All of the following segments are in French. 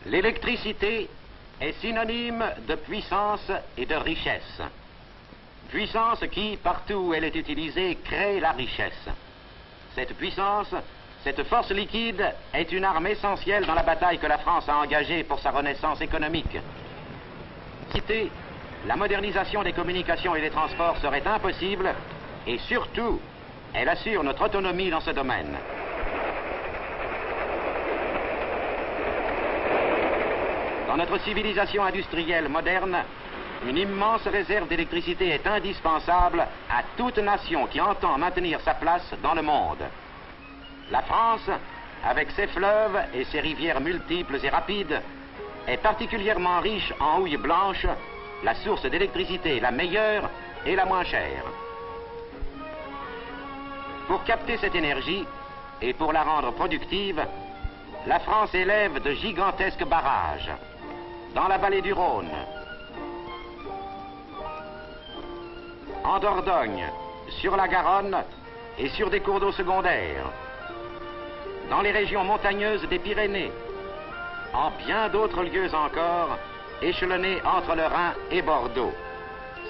L'électricité est synonyme de puissance et de richesse. Puissance qui, partout où elle est utilisée, crée la richesse. Cette puissance, cette force liquide, est une arme essentielle dans la bataille que la France a engagée pour sa renaissance économique. Citer, la modernisation des communications et des transports serait impossible et surtout, elle assure notre autonomie dans ce domaine. Dans notre civilisation industrielle moderne, une immense réserve d'électricité est indispensable à toute nation qui entend maintenir sa place dans le monde. La France, avec ses fleuves et ses rivières multiples et rapides, est particulièrement riche en houille blanche, la source d'électricité la meilleure et la moins chère. Pour capter cette énergie et pour la rendre productive, la France élève de gigantesques barrages dans la vallée du Rhône, en Dordogne, sur la Garonne et sur des cours d'eau secondaires, dans les régions montagneuses des Pyrénées, en bien d'autres lieux encore, échelonnés entre le Rhin et Bordeaux.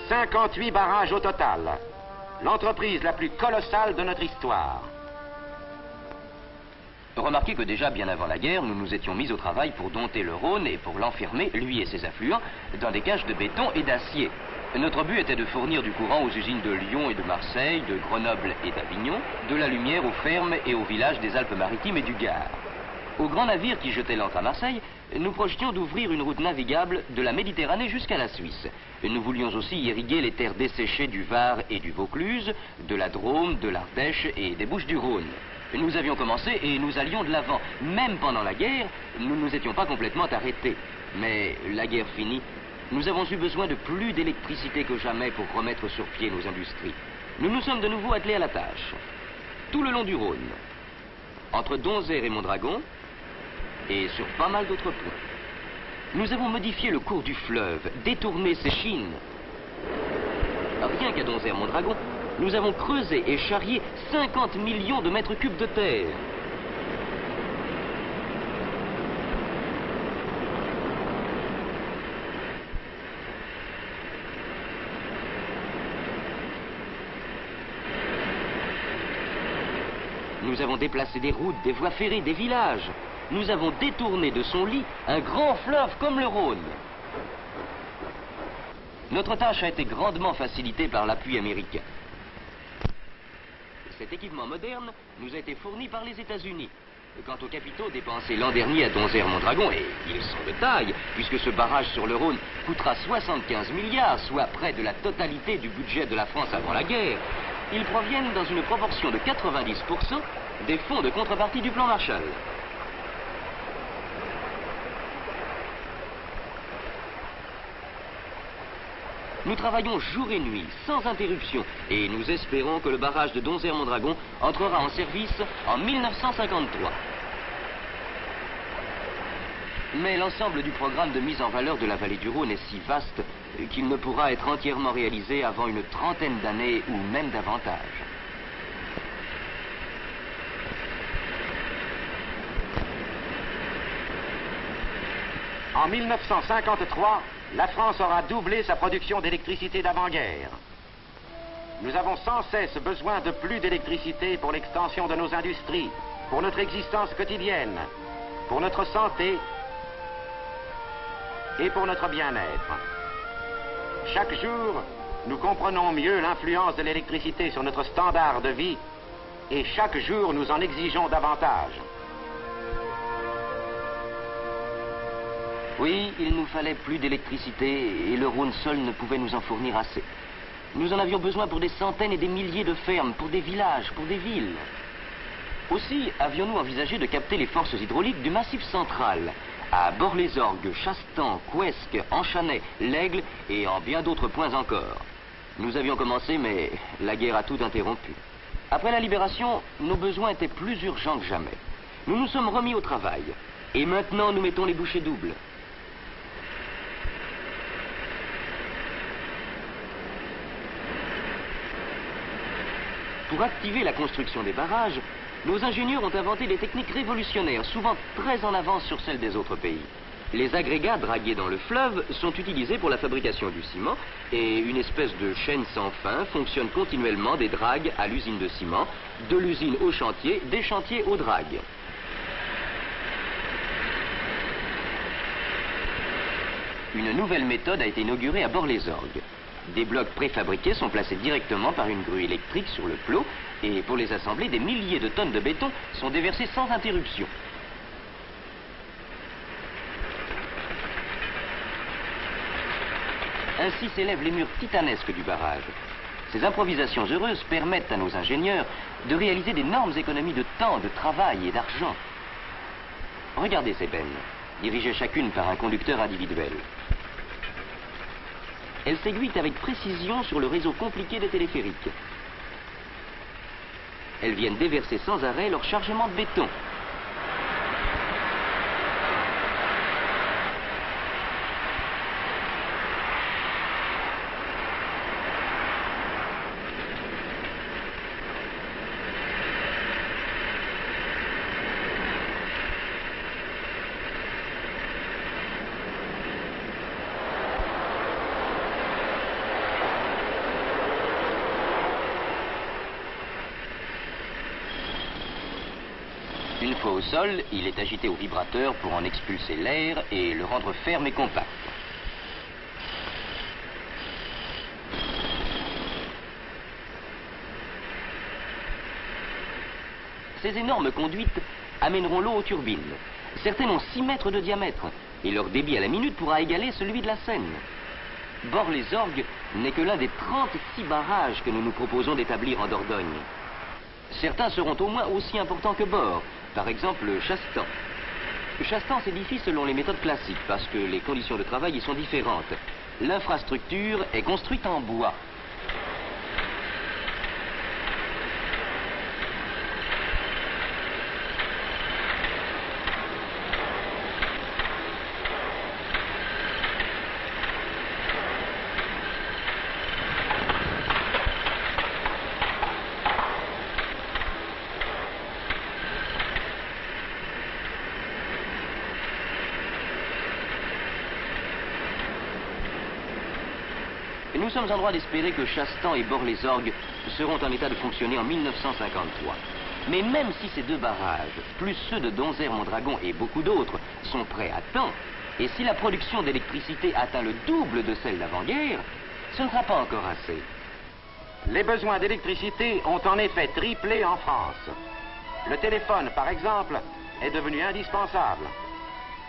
58 barrages au total, l'entreprise la plus colossale de notre histoire. Remarquez que déjà bien avant la guerre, nous nous étions mis au travail pour dompter le Rhône et pour l'enfermer, lui et ses affluents, dans des cages de béton et d'acier. Notre but était de fournir du courant aux usines de Lyon et de Marseille, de Grenoble et d'Avignon, de la lumière aux fermes et aux villages des Alpes-Maritimes et du Gard. Aux grands navires qui jetaient l'ancre à Marseille, nous projetions d'ouvrir une route navigable de la Méditerranée jusqu'à la Suisse. Nous voulions aussi irriguer les terres desséchées du Var et du Vaucluse, de la Drôme, de l'Ardèche et des Bouches-du-Rhône. Nous avions commencé et nous allions de l'avant. Même pendant la guerre, nous ne nous étions pas complètement arrêtés. Mais la guerre finie, nous avons eu besoin de plus d'électricité que jamais pour remettre sur pied nos industries. Nous nous sommes de nouveau attelés à la tâche. Tout le long du Rhône, entre Donzère et Mondragon, et sur pas mal d'autres points. Nous avons modifié le cours du fleuve, détourné ses chines. Rien qu'à Donzère-Mondragon, nous avons creusé et charrié 50 millions de mètres cubes de terre. Nous avons déplacé des routes, des voies ferrées, des villages. Nous avons détourné de son lit un grand fleuve comme le Rhône. Notre tâche a été grandement facilitée par l'appui américain. Cet équipement moderne nous a été fourni par les États-Unis. Quant aux capitaux dépensés l'an dernier à Donzère-Mondragon, et ils sont de taille, puisque ce barrage sur le Rhône coûtera 75 milliards, soit près de la totalité du budget de la France avant la guerre, ils proviennent dans une proportion de 90% des fonds de contrepartie du plan Marshall. Nous travaillons jour et nuit, sans interruption, et nous espérons que le barrage de Donzère-Mondragon entrera en service en 1953. Mais l'ensemble du programme de mise en valeur de la vallée du Rhône est si vaste qu'il ne pourra être entièrement réalisé avant une trentaine d'années ou même davantage. En 1953, la France aura doublé sa production d'électricité d'avant-guerre. Nous avons sans cesse besoin de plus d'électricité pour l'extension de nos industries, pour notre existence quotidienne, pour notre santé et pour notre bien-être. Chaque jour, nous comprenons mieux l'influence de l'électricité sur notre standard de vie et chaque jour, nous en exigeons davantage. Oui, il nous fallait plus d'électricité et le Rhône seul ne pouvait nous en fournir assez. Nous en avions besoin pour des centaines et des milliers de fermes, pour des villages, pour des villes. Aussi, avions-nous envisagé de capter les forces hydrauliques du Massif central, à Bord-les-Orgues, Chastan, Couesques, Enchanay, l'Aigle et en bien d'autres points encore. Nous avions commencé, mais la guerre a tout interrompu. Après la libération, nos besoins étaient plus urgents que jamais. Nous nous sommes remis au travail. Et maintenant, nous mettons les bouchées doubles. Pour activer la construction des barrages, nos ingénieurs ont inventé des techniques révolutionnaires, souvent très en avance sur celles des autres pays. Les agrégats dragués dans le fleuve sont utilisés pour la fabrication du ciment et une espèce de chaîne sans fin fonctionne continuellement des dragues à l'usine de ciment, de l'usine au chantier, des chantiers aux dragues. Une nouvelle méthode a été inaugurée à Bord-les-Orgues. Des blocs préfabriqués sont placés directement par une grue électrique sur le plot et pour les assembler, des milliers de tonnes de béton sont déversées sans interruption. Ainsi s'élèvent les murs titanesques du barrage. Ces improvisations heureuses permettent à nos ingénieurs de réaliser d'énormes économies de temps, de travail et d'argent. Regardez ces bennes, dirigées chacune par un conducteur individuel. Elles s'aiguillent avec précision sur le réseau compliqué des téléphériques. Elles viennent déverser sans arrêt leur chargement de béton. Une fois au sol, il est agité au vibrateur pour en expulser l'air et le rendre ferme et compact. Ces énormes conduites amèneront l'eau aux turbines. Certaines ont 6 mètres de diamètre et leur débit à la minute pourra égaler celui de la Seine. Bord-les-Orgues n'est que l'un des 36 barrages que nous nous proposons d'établir en Dordogne. Certains seront au moins aussi importants que Bord, par exemple Chastan. Chastan s'édifie selon les méthodes classiques parce que les conditions de travail y sont différentes. L'infrastructure est construite en bois. Nous sommes en droit d'espérer que Chastan et Bord-les-Orgues seront en état de fonctionner en 1953. Mais même si ces deux barrages, plus ceux de Donzère-Mondragon et beaucoup d'autres, sont prêts à temps, et si la production d'électricité atteint le double de celle d'avant-guerre, ce ne sera pas encore assez. Les besoins d'électricité ont en effet triplé en France. Le téléphone, par exemple, est devenu indispensable.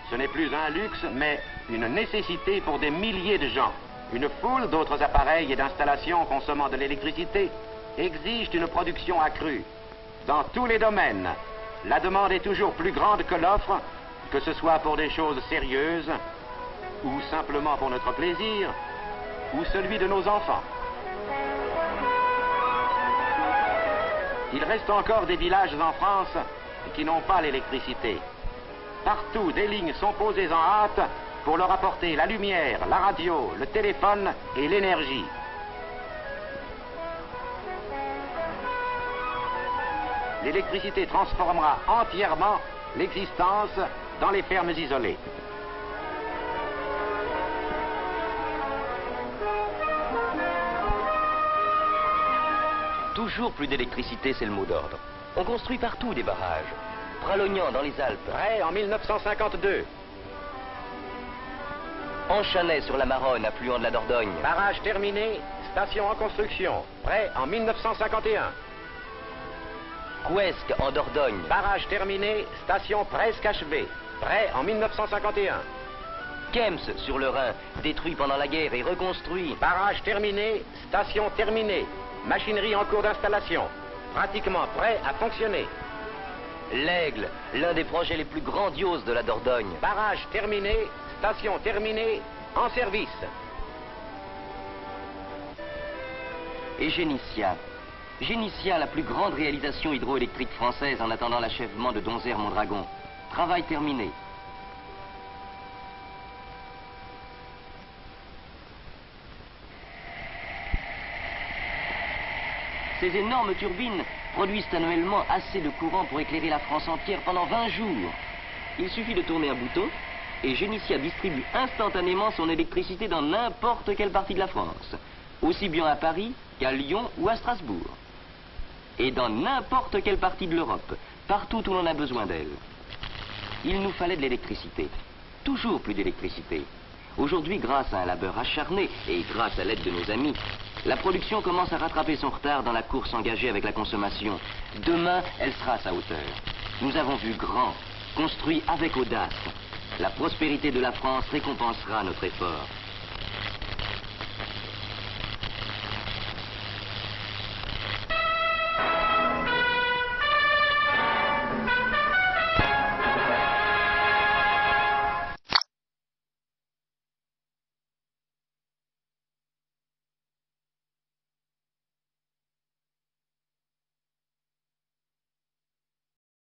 Ce n'est plus un luxe, mais une nécessité pour des milliers de gens. Une foule d'autres appareils et d'installations consommant de l'électricité exigent une production accrue. Dans tous les domaines, la demande est toujours plus grande que l'offre, que ce soit pour des choses sérieuses, ou simplement pour notre plaisir, ou celui de nos enfants. Il reste encore des villages en France qui n'ont pas l'électricité. Partout, des lignes sont posées en hâte pour leur apporter la lumière, la radio, le téléphone et l'énergie. L'électricité transformera entièrement l'existence dans les fermes isolées. Toujours plus d'électricité, c'est le mot d'ordre. On construit partout des barrages. Pralognan dans les Alpes. Prêt en 1952. Enchanet sur la Maronne, affluent de la Dordogne. Barrage terminé, station en construction. Prêt en 1951. Couesque en Dordogne. Barrage terminé, station presque achevée. Prêt en 1951. Kems sur le Rhin, détruit pendant la guerre et reconstruit. Barrage terminé, station terminée. Machinerie en cours d'installation. Pratiquement prêt à fonctionner. L'Aigle, l'un des projets les plus grandioses de la Dordogne. Barrage terminé, station terminée, en service. Et Génissia. Génissia, la plus grande réalisation hydroélectrique française en attendant l'achèvement de Donzère-Mondragon. Travail terminé. Ces énormes turbines produisent annuellement assez de courant pour éclairer la France entière pendant 20 jours. Il suffit de tourner un bouton et Génissia distribue instantanément son électricité dans n'importe quelle partie de la France, aussi bien à Paris qu'à Lyon ou à Strasbourg. Et dans n'importe quelle partie de l'Europe, partout où l'on a besoin d'elle. Il nous fallait de l'électricité, toujours plus d'électricité. Aujourd'hui, grâce à un labeur acharné et grâce à l'aide de nos amis, la production commence à rattraper son retard dans la course engagée avec la consommation. Demain, elle sera à sa hauteur. Nous avons vu grand, construit avec audace. La prospérité de la France récompensera notre effort.